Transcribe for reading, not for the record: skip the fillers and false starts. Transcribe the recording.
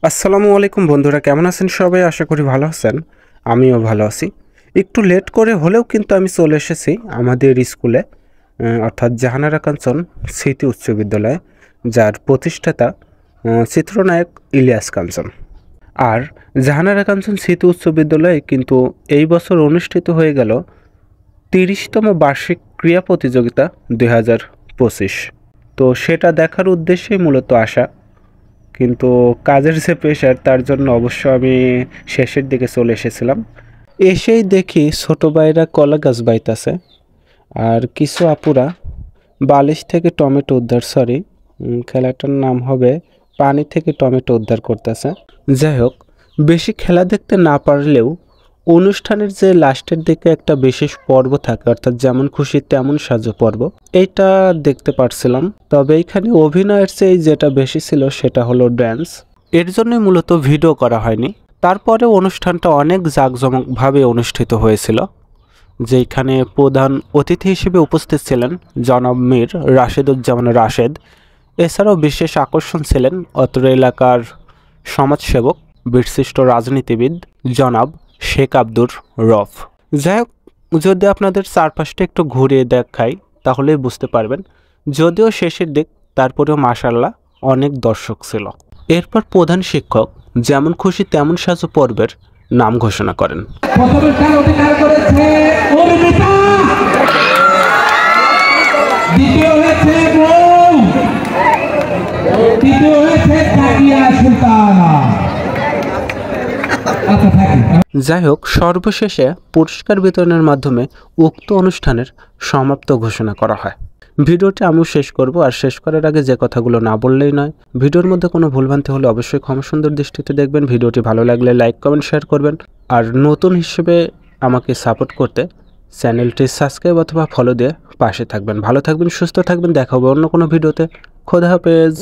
আসসালামু আলাইকুম বন্ধুরা, কেমন আছেন সবাই? আশা করি ভালো আছেন। আমিও ভালো আছি। একটু লেট করে হলেও কিন্তু আমি চলে এসেছি আমাদের স্কুলে, অর্থাৎ জাহানারা কাঞ্চন স্মৃতি উচ্চ বিদ্যালয়ে, যার প্রতিষ্ঠাতা চিত্রনায়ক ইলিয়াস কাঞ্চন। আর জাহানারা কাঞ্চন স্মৃতি উচ্চ বিদ্যালয়ে কিন্তু এই বছর অনুষ্ঠিত হয়ে গেল 30তম বার্ষিক ক্রীড়া প্রতিযোগিতা 2025। তো সেটা দেখার উদ্দেশ্যেই মূলত আসা, কিন্তু কাজের যে প্রেশার তার জন্য অবশ্য আমি শেষের দিকে চলে এসেছিলাম। এসেই দেখি ছোট ভাইরা কলা গাছ বাইতাছে, আর কিছু আপুরা বালিশ থেকে টমেটো উদ্ধার, খেলাটার নাম হবে পানি থেকে টমেটো উদ্ধার করতেছে। যাই হোক, বেশি খেলা দেখতে না পারলেও অনুষ্ঠানের যে লাস্টের দিকে একটা বিশেষ পর্ব থাকে, অর্থাৎ যেমন খুশি তেমন সাজো পর্ব, এইটা দেখতে পারছিলাম। তবে এইখানে অভিনয়ের চেয়ে যেটা বেশি ছিল সেটা হলো ড্যান্স। এর জন্যই মূলত ভিডিও করা হয়নি। তারপরে অনুষ্ঠানটা অনেক জাঁকজমকভাবে অনুষ্ঠিত হয়েছিল, যেখানে প্রধান অতিথি হিসেবে উপস্থিত ছিলেন জনাব মীর রাশেদুজ্জামান রাশেদ। এছাড়াও বিশেষ আকর্ষণ ছিলেন অত্র এলাকার সমাজসেবক, বিশিষ্ট রাজনীতিবিদ জনাব শেখ আব্দুর রফ। যাই হোক, যদি আপনাদের চারপাশটা একটু ঘুরিয়ে দেখাই তাহলেই বুঝতে পারবেন। যদিও শেষের দিক, তারপরেও মাশাআল্লাহ অনেক দর্শক ছিল। এরপর প্রধান শিক্ষক যেমন খুশি তেমন সাজো পর্বের নাম ঘোষণা করেন। যাই হোক, সর্বশেষে পুরস্কার বিতরণের মাধ্যমে উক্ত অনুষ্ঠানের সমাপ্ত ঘোষণা করা হয়। ভিডিওটি আমিও শেষ করব, আর শেষ করার আগে যে কথাগুলো না বললেই নয়, ভিডিওর মধ্যে কোনো ভুলভ্রান্তি হলে অবশ্যই ক্ষমা সুন্দর দৃষ্টিতে দেখবেন। ভিডিওটি ভালো লাগলে লাইক কমেন্ট শেয়ার করবেন, আর নতুন হিসেবে আমাকে সাপোর্ট করতে চ্যানেলটি সাবস্ক্রাইব অথবা ফলো দিয়ে পাশে থাকবেন। ভালো থাকবেন, সুস্থ থাকবেন, দেখা হবে অন্য কোনো ভিডিওতে। খোদা হাফেজ।